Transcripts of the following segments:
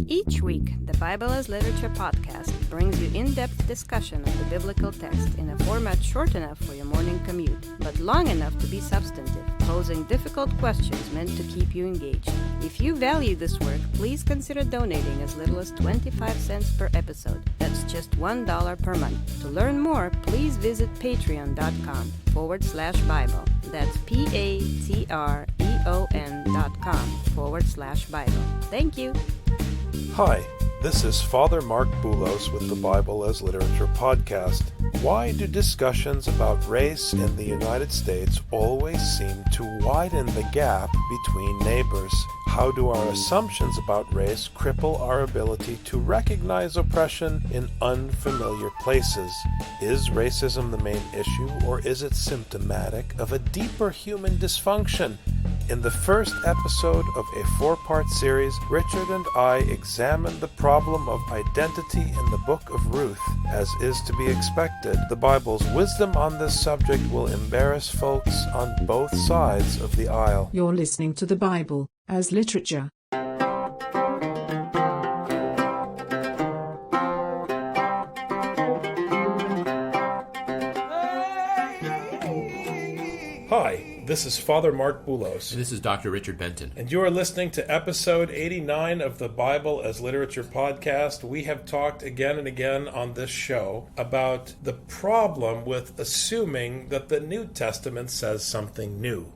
Each week, the Bible as Literature podcast brings you in-depth discussion of the biblical text in a format short enough for your morning commute, but long enough to be substantive, posing difficult questions meant to keep you engaged. If you value this work, please consider donating as little as 25 cents per episode. That's just $1 per month. To learn more, please visit patreon.com/Bible. That's patreon.com/Bible. Thank you. Hi, this is Father Mark Boulos with the Bible as Literature podcast. Why do discussions about race in the United States always seem to widen the gap between neighbors? How do our assumptions about race cripple our ability to recognize oppression in unfamiliar places? Is racism the main issue, or is it symptomatic of a deeper human dysfunction? In the first episode of a 4-part series, Richard and I examine the problem of identity in the book of Ruth. As is to be expected, the Bible's wisdom on this subject will embarrass folks on both sides of the aisle. You're listening to the Bible as Literature. Hi, this is Father Mark Boulos. And this is Dr. Richard Benton. And you are listening to episode 89 of the Bible as Literature podcast. We have talked again and again on this show about the problem with assuming that the New Testament says something new.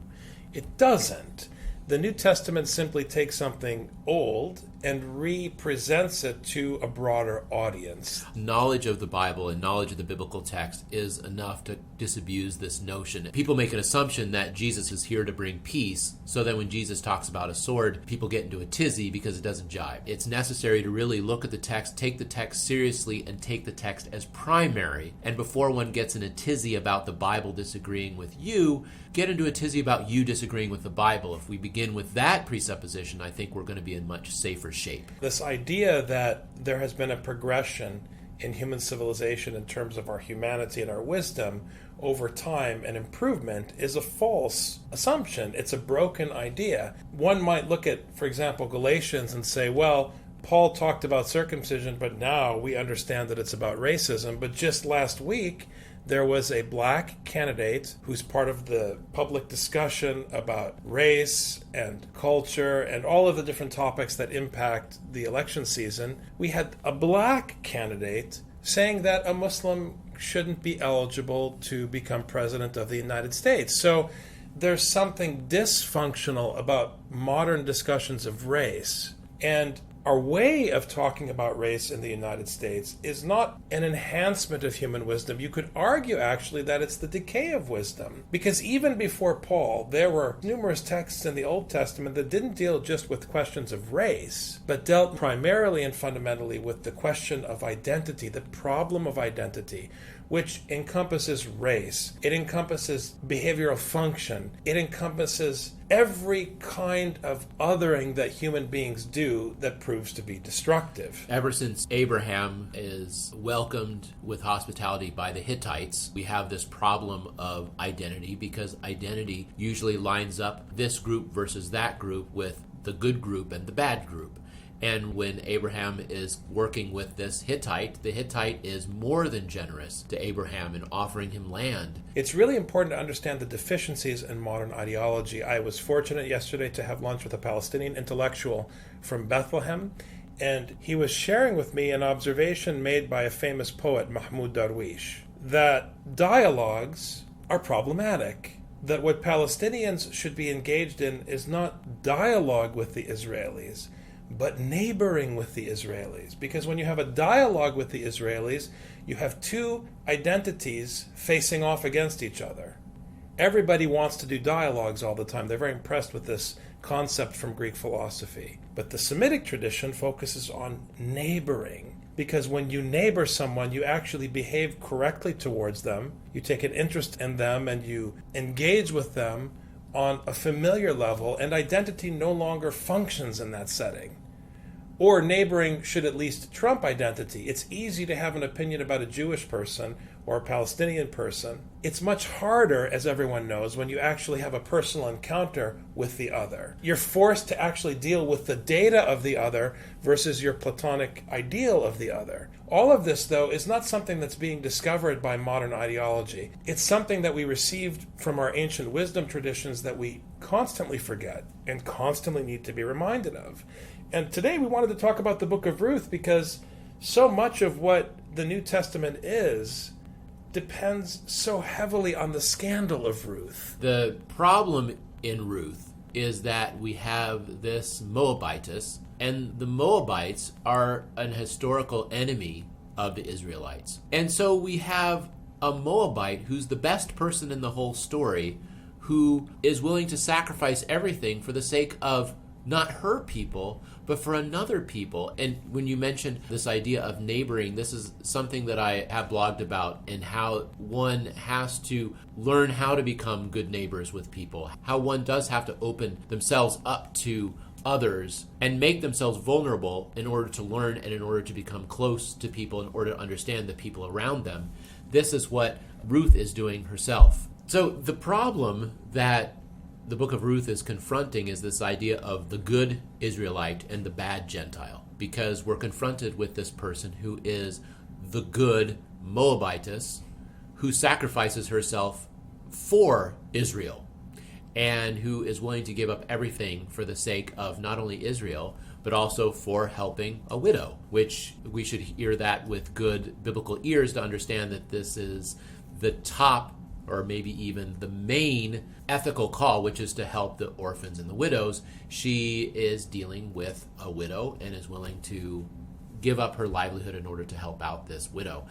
It doesn't. The New Testament simply takes something old and represents it to a broader audience. Knowledge of the Bible and knowledge of the biblical text is enough to disabuse this notion. People make an assumption that Jesus is here to bring peace, so that when Jesus talks about a sword, people get into a tizzy because it doesn't jive. It's necessary to really look at the text, take the text seriously, and take the text as primary. And before one gets in a tizzy about the Bible disagreeing with you, get into a tizzy about you disagreeing with the Bible. If we begin with that presupposition, I think we're going to be in much safer shape. This idea that there has been a progression in human civilization in terms of our humanity and our wisdom over time and improvement is a false assumption. It's a broken idea. One might look at, for example, Galatians and say, well, Paul talked about circumcision, but now we understand that it's about racism. But just last week, there was a black candidate who's part of the public discussion about race and culture and all of the different topics that impact the election season. We had a black candidate saying that a Muslim shouldn't be eligible to become president of the United States. So there's something dysfunctional about modern discussions of race. And our way of talking about race in the United States is not an enhancement of human wisdom. You could argue, actually, that it's the decay of wisdom. Because even before Paul, there were numerous texts in the Old Testament that didn't deal just with questions of race, but dealt primarily and fundamentally with the question of identity, the problem of identity, which encompasses race. It encompasses behavioral function. It encompasses every kind of othering that human beings do that proves to be destructive. Ever since Abraham is welcomed with hospitality by the Hittites, we have this problem of identity, because identity usually lines up this group versus that group with the good group and the bad group. And when Abraham is working with this Hittite, the Hittite is more than generous to Abraham in offering him land. It's really important to understand the deficiencies in modern ideology. I was fortunate yesterday to have lunch with a Palestinian intellectual from Bethlehem, and he was sharing with me an observation made by a famous poet, Mahmoud Darwish, that dialogues are problematic. That what Palestinians should be engaged in is not dialogue with the Israelis, but neighboring with the Israelis. Because when you have a dialogue with the Israelis, you have two identities facing off against each other. Everybody wants to do dialogues all the time. They're very impressed with this concept from Greek philosophy. But the Semitic tradition focuses on neighboring. Because when you neighbor someone, you actually behave correctly towards them. You take an interest in them and you engage with them on a familiar level, and identity no longer functions in that setting. Or neighboring should at least trump identity. It's easy to have an opinion about a Jewish person or a Palestinian person. It's much harder, as everyone knows, when you actually have a personal encounter with the other. You're forced to actually deal with the data of the other versus your Platonic ideal of the other. All of this, though, is not something that's being discovered by modern ideology. It's something that we received from our ancient wisdom traditions that we constantly forget and constantly need to be reminded of. And today we wanted to talk about the book of Ruth because so much of what the New Testament is depends so heavily on the scandal of Ruth. The problem in Ruth is that we have this Moabitess, and the Moabites are an historical enemy of the Israelites. And so we have a Moabite who's the best person in the whole story, who is willing to sacrifice everything for the sake of not her people, but for another people. And when you mentioned this idea of neighboring, this is something that I have blogged about, and how one has to learn how to become good neighbors with people, how one does have to open themselves up to others and make themselves vulnerable in order to learn and in order to become close to people, in order to understand the people around them. This is what Ruth is doing herself. So the problem that the book of Ruth is confronting is this idea of the good Israelite and the bad Gentile, because we're confronted with this person who is the good Moabitess who sacrifices herself for Israel and who is willing to give up everything for the sake of not only Israel, but also for helping a widow, which we should hear that with good biblical ears to understand that this is the top, or maybe even the main ethical call, which is to help the orphans and the widows. She is dealing with a widow and is willing to give up her livelihood in order to help out this widow.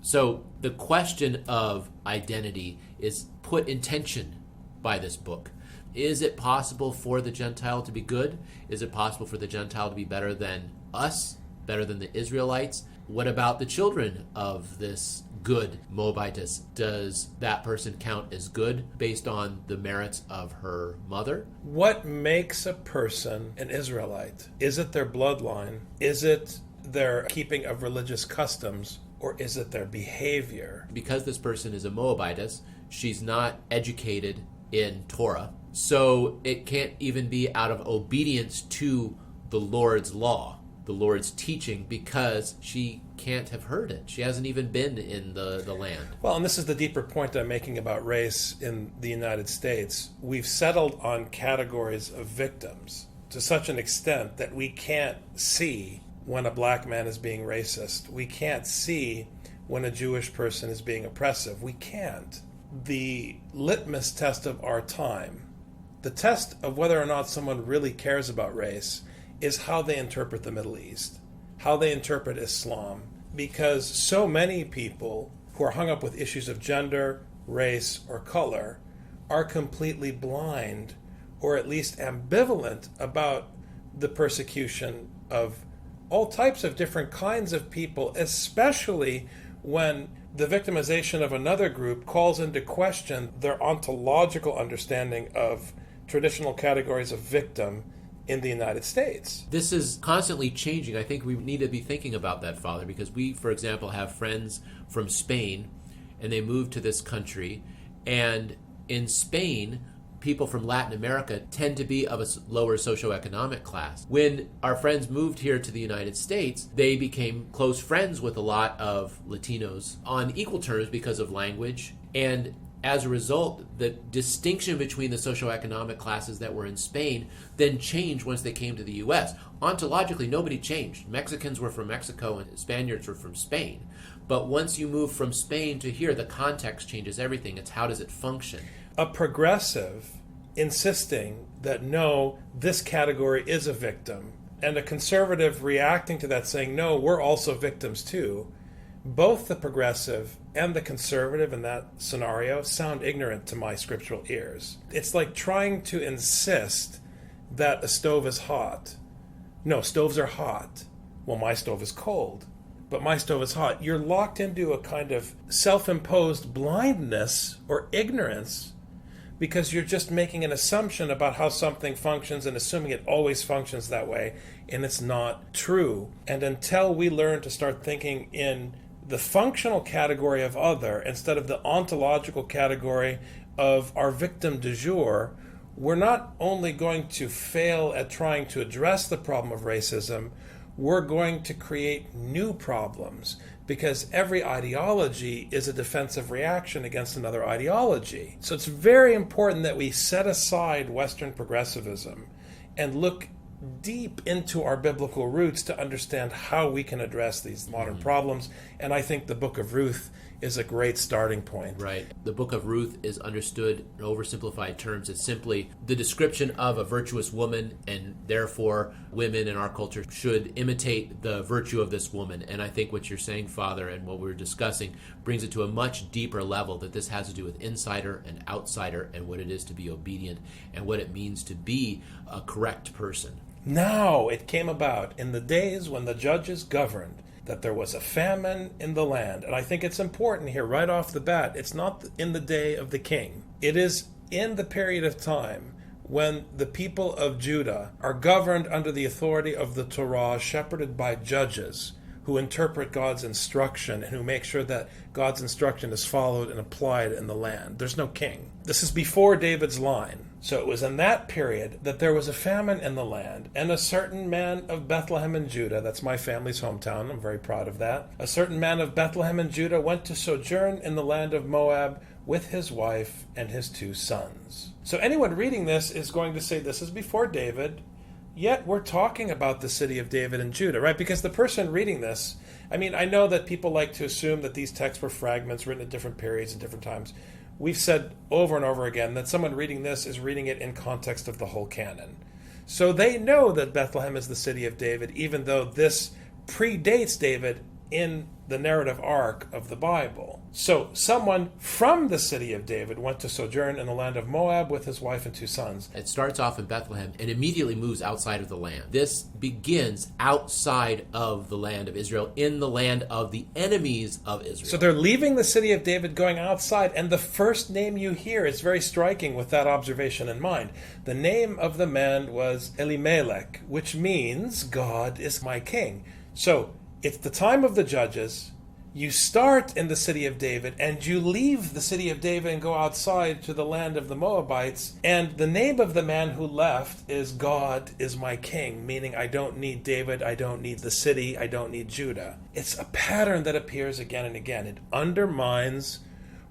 So the question of identity is put in tension by this book. Is it possible for the Gentile to be good? Is it possible for the Gentile to be better than us, better than the Israelites? What about the children of this good Moabitess? Does that person count as good based on the merits of her mother? What makes a person an Israelite? Is it their bloodline? Is it their keeping of religious customs? Or is it their behavior? Because this person is a Moabitess, she's not educated in Torah, so it can't even be out of obedience to the Lord's law, the Lord's teaching, because she can't have heard it. She hasn't even been in the land. Well, and this is the deeper point I'm making about race in the United States. We've settled on categories of victims to such an extent that we can't see when a black man is being racist. We can't see when a Jewish person is being oppressive. We can't. The litmus test of our time, the test of whether or not someone really cares about race, is how they interpret the Middle East, how they interpret Islam, because so many people who are hung up with issues of gender, race, or color are completely blind, or at least ambivalent about the persecution of all types of different kinds of people, especially when the victimization of another group calls into question their ontological understanding of traditional categories of victim in the United States. This is constantly changing. I think we need to be thinking about that, Father, because we, for example, have friends from Spain, and they moved to this country, and in Spain, people from Latin America tend to be of a lower socioeconomic class. When our friends moved here to the United States, they became close friends with a lot of Latinos on equal terms because of language. And as a result, the distinction between the socioeconomic classes that were in Spain then changed once they came to the U.S. Ontologically, nobody changed. Mexicans were from Mexico and Spaniards were from Spain. But once you move from Spain to here, the context changes everything. It's how does it function? A progressive insisting that no, this category is a victim, and a conservative reacting to that saying, no, we're also victims too, both the progressive and the conservative in that scenario sound ignorant to my scriptural ears. It's like trying to insist that a stove is hot. No, stoves are hot. Well, my stove is cold, but my stove is hot. You're locked into a kind of self-imposed blindness or ignorance because you're just making an assumption about how something functions and assuming it always functions that way, and it's not true. And until we learn to start thinking in the functional category of other instead of the ontological category of our victim du jour, we're not only going to fail at trying to address the problem of racism, we're going to create new problems, because every ideology is a defensive reaction against another ideology. So it's very important that we set aside Western progressivism and look deep into our biblical roots to understand how we can address these modern problems. And I think the Book of Ruth is a great starting point. Right. The Book of Ruth is understood in oversimplified terms as simply the description of a virtuous woman, and therefore women in our culture should imitate the virtue of this woman. And I think what you're saying, Father, and what we're discussing brings it to a much deeper level, that this has to do with insider and outsider and what it is to be obedient and what it means to be a correct person. Now it came about in the days when the judges governed that there was a famine in the land. And I think it's important here right off the bat, it's not in the day of the king. It is in the period of time when the people of Judah are governed under the authority of the Torah, shepherded by judges who interpret God's instruction and who make sure that God's instruction is followed and applied in the land. There's no king. This is before David's line. So it was in that period that there was a famine in the land, and a certain man of Bethlehem in Judah, that's my family's hometown, I'm very proud of that, a certain man of Bethlehem in Judah went to sojourn in the land of Moab with his wife and his 2 sons. So anyone reading this is going to say this is before David, yet we're talking about the city of David and Judah, right? Because the person reading this, I mean, I know that people like to assume that these texts were fragments written at different periods and different times. We've said over and over again that someone reading this is reading it in context of the whole canon. So they know that Bethlehem is the city of David, even though this predates David in the narrative arc of the Bible. So someone from the city of David went to sojourn in the land of Moab with his wife and 2 sons. It starts off in Bethlehem and immediately moves outside of the land. This begins outside of the land of Israel, in the land of the enemies of Israel. So they're leaving the city of David, going outside, and the first name you hear is very striking with that observation in mind. The name of the man was Elimelech, which means God is my king. So it's the time of the judges. You start in the city of David, and you leave the city of David and go outside to the land of the Moabites. And the name of the man who left is God is my king, meaning I don't need David, I don't need the city, I don't need Judah. It's a pattern that appears again and again. It undermines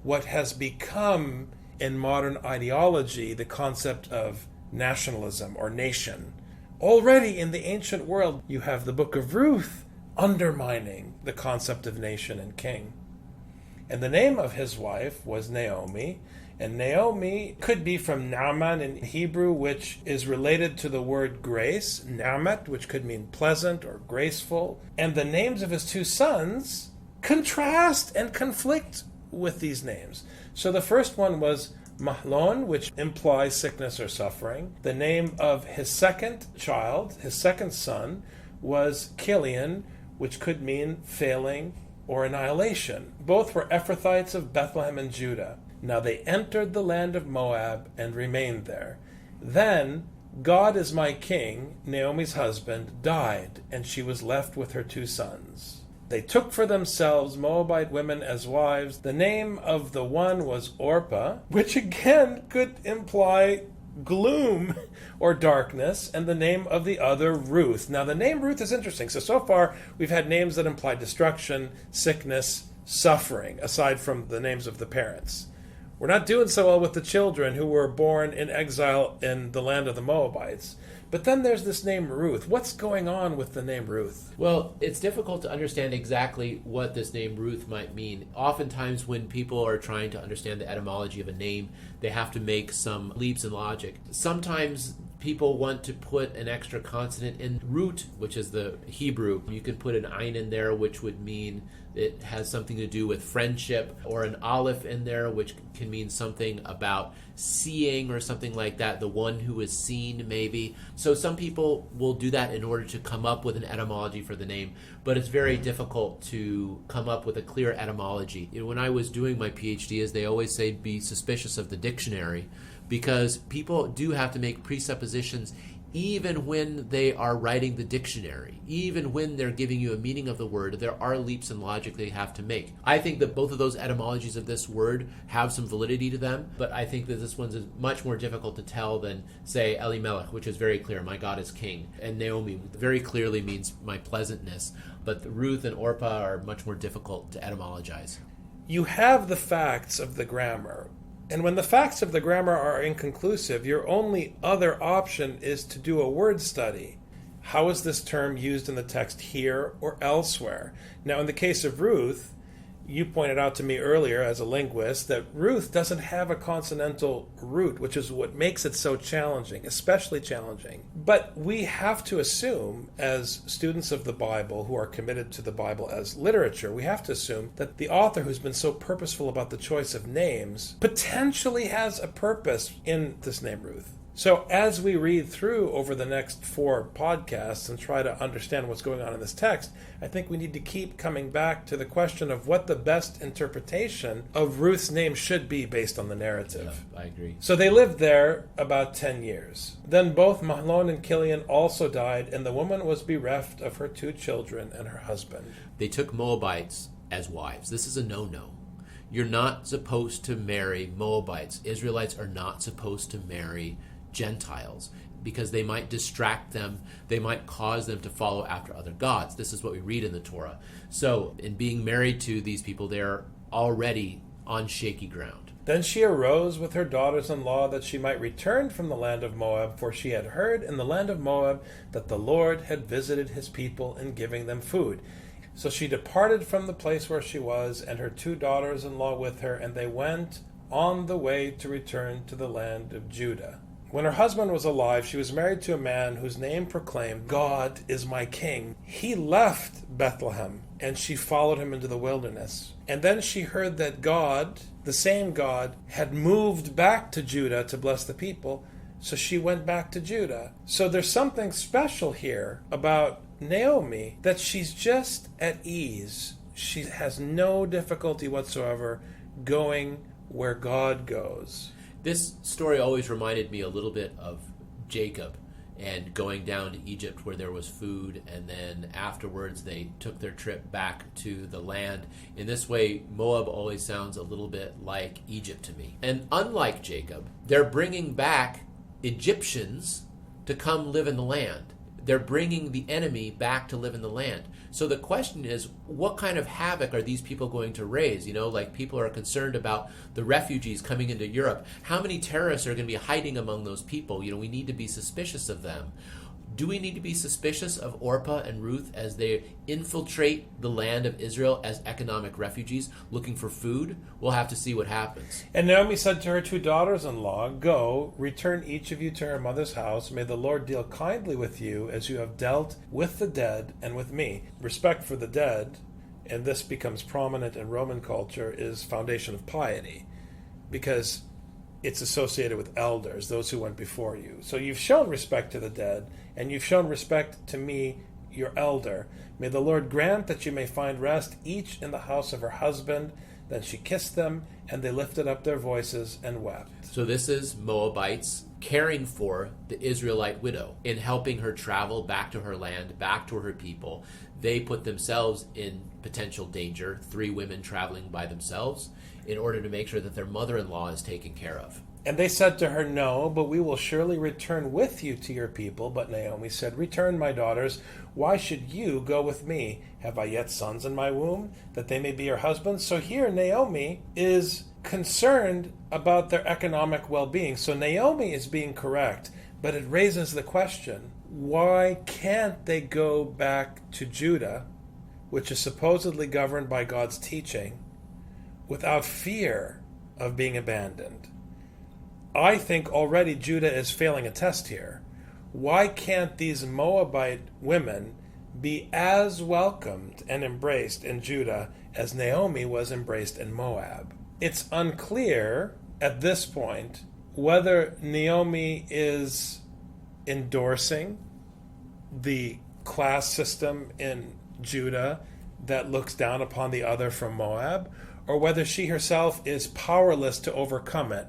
what has become in modern ideology the concept of nationalism or nation. Already in the ancient world, you have the Book of Ruth undermining the concept of nation and king. And the name of his wife was Naomi, and Naomi could be from Naaman in Hebrew, which is related to the word grace, Naamat, which could mean pleasant or graceful. And the names of his 2 sons contrast and conflict with these names. So the first one was Mahlon, which implies sickness or suffering. The name of his second child, his second son, was Kilian, which could mean failing or annihilation. Both were Ephrathites of Bethlehem and Judah. Now they entered the land of Moab and remained there. Then God is my king, Naomi's husband, died, and she was left with her 2 sons. They took for themselves Moabite women as wives. The name of the one was Orpah, which again could imply gloom or darkness, and the name of the other Ruth. Now the name Ruth is interesting. So far we've had names that imply destruction, sickness, suffering, aside from the names of the parents. We're not doing so well with the children who were born in exile in the land of the Moabites. But then there's this name Ruth. What's going on with the name Ruth? Well, it's difficult to understand exactly what this name Ruth might mean. Oftentimes when people are trying to understand the etymology of a name, they have to make some leaps in logic. Sometimes people want to put an extra consonant in root, which is the Hebrew. You can put an ein in there, which would mean it has something to do with friendship, or an aleph in there, which can mean something about seeing or something like that, the one who is seen maybe. So some people will do that in order to come up with an etymology for the name, but it's very difficult to come up with a clear etymology. When I was doing my PhD, as they always say, be suspicious of the dictionary, because people do have to make presuppositions even when they are writing the dictionary, even when they're giving you a meaning of the word. There are leaps in logic they have to make. I think that both of those etymologies of this word have some validity to them, but I think that this one's is much more difficult to tell than, say, Elimelech, which is very clear, my God is king, and Naomi very clearly means my pleasantness, but Ruth and Orpah are much more difficult to etymologize. You have the facts of the grammar. And when the facts of the grammar are inconclusive, your only other option is to do a word study. How is this term used in the text here or elsewhere? Now, in the case of Ruth, you pointed out to me earlier as a linguist that Ruth doesn't have a consonantal root, which is what makes it so challenging, especially challenging. But we have to assume, as students of the Bible who are committed to the Bible as literature, we have to assume that the author who's been so purposeful about the choice of names potentially has a purpose in this name Ruth. So as we read through over the next 4 podcasts and try to understand what's going on in this text, I think we need to keep coming back to the question of what the best interpretation of Ruth's name should be based on the narrative. Yeah, I agree. So they lived there about 10 years. Then both Mahlon and Chilion also died, and the woman was bereft of her 2 children and her husband. They took Moabites as wives. This is a no-no. You're not supposed to marry Moabites. Israelites are not supposed to marry Gentiles, because they might distract them, they might cause them to follow after other gods. This is what we read in the Torah. So in being married to these people, they're already on shaky ground. Then she arose with her daughters-in-law that she might return from the land of Moab, for she had heard in the land of Moab that the Lord had visited his people in giving them food. So she departed from the place where she was, and her 2 daughters-in-law with her, and they went on the way to return to the land of Judah. When her husband was alive, she was married to a man whose name proclaimed, God is my king. He left Bethlehem, and she followed him into the wilderness. And then she heard that God, the same God, had moved back to Judah to bless the people, so she went back to Judah. So there's something special here about Naomi, that she's just at ease. She has no difficulty whatsoever going where God goes. This story always reminded me a little bit of Jacob and going down to Egypt where there was food, and then afterwards they took their trip back to the land. In this way, Moab always sounds a little bit like Egypt to me. And unlike Jacob, they're bringing back Egyptians to come live in the land. They're bringing the enemy back to live in the land. So the question is, what kind of havoc are these people going to raise? You know, like people are concerned about the refugees coming into Europe. How many terrorists are going to be hiding among those people? You know, we need to be suspicious of them. Do we need to be suspicious of Orpah and Ruth as they infiltrate the land of Israel as economic refugees looking for food? We'll have to see what happens. And Naomi said to her 2 daughters-in-law, Go, return each of you to her mother's house. May the Lord deal kindly with you as you have dealt with the dead and with me. Respect for the dead, and this becomes prominent in Roman culture, is foundation of piety, because it's associated with elders, those who went before you. So you've shown respect to the dead, and you've shown respect to me, your elder. May the Lord grant that you may find rest, each in the house of her husband. Then she kissed them, and they lifted up their voices and wept. So this is Moabites caring for the Israelite widow in helping her travel back to her land, back to her people. They put themselves in potential danger, 3 women traveling by themselves, in order to make sure that their mother-in-law is taken care of. And they said to her, No, but we will surely return with you to your people. But Naomi said, Return, my daughters. Why should you go with me? Have I yet sons in my womb, that they may be your husbands? So here Naomi is concerned about their economic well-being. So Naomi is being correct, but it raises the question, why can't they go back to Judah, which is supposedly governed by God's teaching, without fear of being abandoned? I think already Judah is failing a test here. why can't these Moabite women be as welcomed and embraced in Judah as Naomi was embraced in Moab? It's unclear at this point whether Naomi is endorsing the class system in Judah that looks down upon the other from Moab, or whether she herself is powerless to overcome it.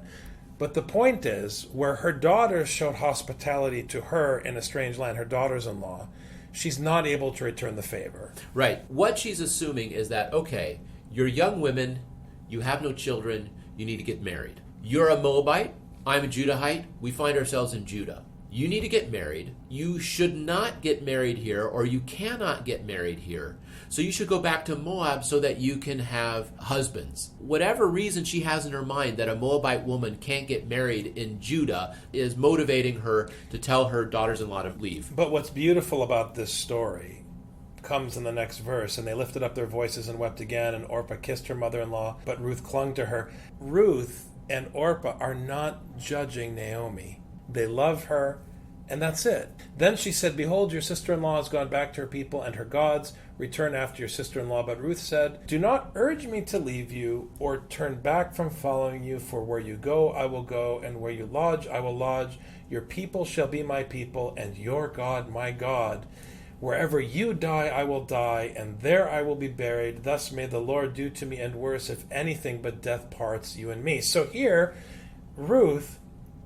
But the point is, where her daughters showed hospitality to her in a strange land, her daughters-in-law, she's not able to return the favor. Right. What she's assuming is that, okay, you're young women, you have no children, you need to get married. You're a Moabite, I'm a Judahite, we find ourselves in Judah. You need to get married. You should not get married here, or you cannot get married here. So you should go back to Moab so that you can have husbands. Whatever reason she has in her mind that a Moabite woman can't get married in Judah is motivating her to tell her daughters-in-law to leave. But what's beautiful about this story comes in the next verse. And they lifted up their voices and wept again, and Orpah kissed her mother-in-law, but Ruth clung to her. Ruth and Orpah are not judging Naomi. They love her, and that's it. Then she said, behold, your sister-in-law has gone back to her people and her gods. Return after your sister-in-law. But Ruth said, do not urge me to leave you or turn back from following you, for where you go, I will go, and where you lodge, I will lodge. Your people shall be my people, and your God my God. Wherever you die, I will die, and there I will be buried. Thus may the Lord do to me, and worse, if anything but death parts you and me. So here, Ruth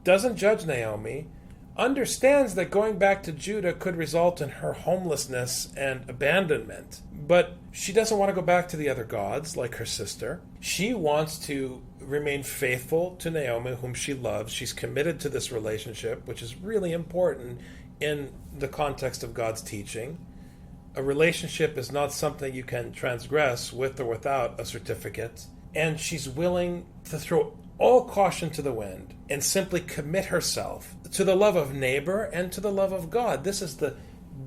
doesn't judge Naomi, understands that going back to Judah could result in her homelessness and abandonment. But she doesn't want to go back to the other gods like her sister. She wants to remain faithful to Naomi, whom she loves. She's committed to this relationship, which is really important in the context of God's teaching. A relationship is not something you can transgress with or without a certificate. And she's willing to throw all caution to the wind and simply commit herself to the love of neighbor and to the love of God. This is the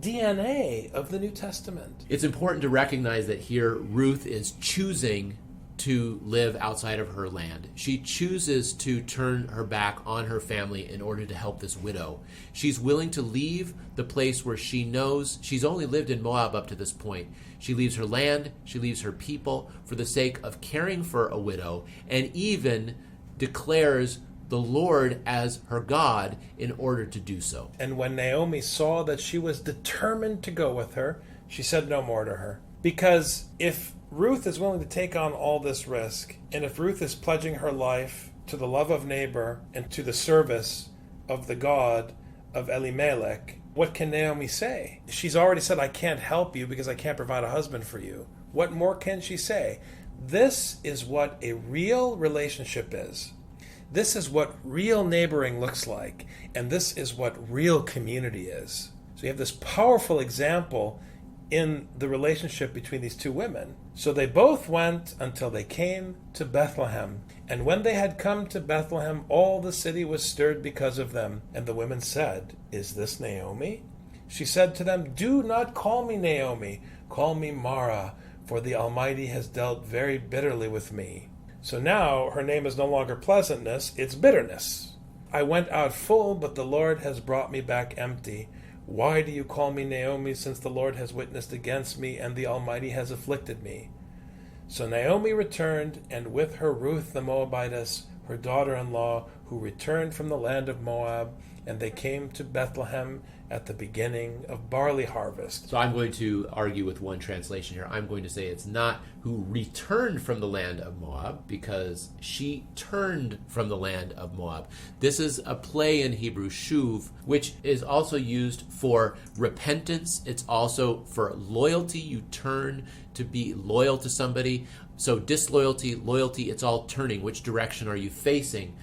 DNA of the New Testament. It's important to recognize that here Ruth is choosing to live outside of her land. She chooses to turn her back on her family in order to help this widow. She's willing to leave the place where she knows she's only lived in Moab up to this point. She leaves her land, she leaves her people for the sake of caring for a widow, and even declares the Lord as her God in order to do so. And when Naomi saw that she was determined to go with her, she said no more to her. Because if Ruth is willing to take on all this risk, and if Ruth is pledging her life to the love of neighbor and to the service of the God of Elimelech, what can Naomi say? She's already said, I can't help you because I can't provide a husband for you. What more can she say? This is what a real relationship is. This is what real neighboring looks like. And this is what real community is. So you have this powerful example in the relationship between these two women. So they both went until they came to Bethlehem. And when they had come to Bethlehem, all the city was stirred because of them. And the women said, is this Naomi? She said to them, do not call me Naomi, call me Mara, for the Almighty has dealt very bitterly with me. So now her name is no longer pleasantness, it's bitterness. I went out full, but the Lord has brought me back empty. Why do you call me Naomi, since the Lord has witnessed against me, and the Almighty has afflicted me? So Naomi returned, and with her Ruth the Moabitess, her daughter-in-law, who returned from the land of Moab, and they came to Bethlehem at the beginning of barley harvest. So I'm going to argue with one translation here. I'm going to say it's not who returned from the land of Moab, because she turned from the land of Moab. This is a play in Hebrew, shuv, which is also used for repentance. It's also for loyalty. You turn to be loyal to somebody. So disloyalty, loyalty, it's all turning. Which direction are you facing?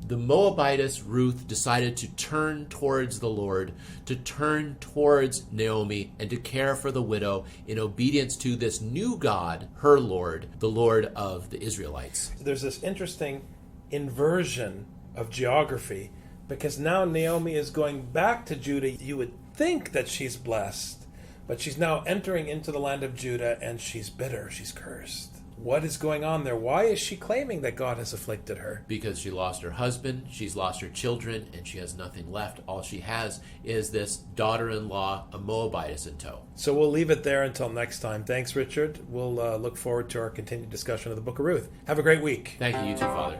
The Moabitess Ruth decided to turn towards the Lord, to turn towards Naomi, and to care for the widow in obedience to this new God, her Lord, the Lord of the Israelites. There's this interesting inversion of geography, because now Naomi is going back to Judah. You would think that she's blessed, but she's now entering into the land of Judah, and she's bitter, she's cursed. What is going on there? Why is she claiming that God has afflicted her? Because she lost her husband, she's lost her children, and she has nothing left. All she has is this daughter-in-law, a Moabitess, in tow. So we'll leave it there until next time. Thanks, Richard. We'll look forward to our continued discussion of the Book of Ruth. Have a great week. Thank you, you too, Father.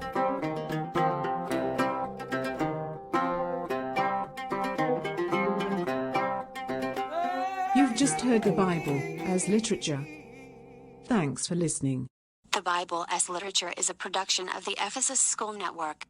You've just heard the Bible as literature. Thanks for listening. The Bible as Literature is a production of the Ephesus School Network.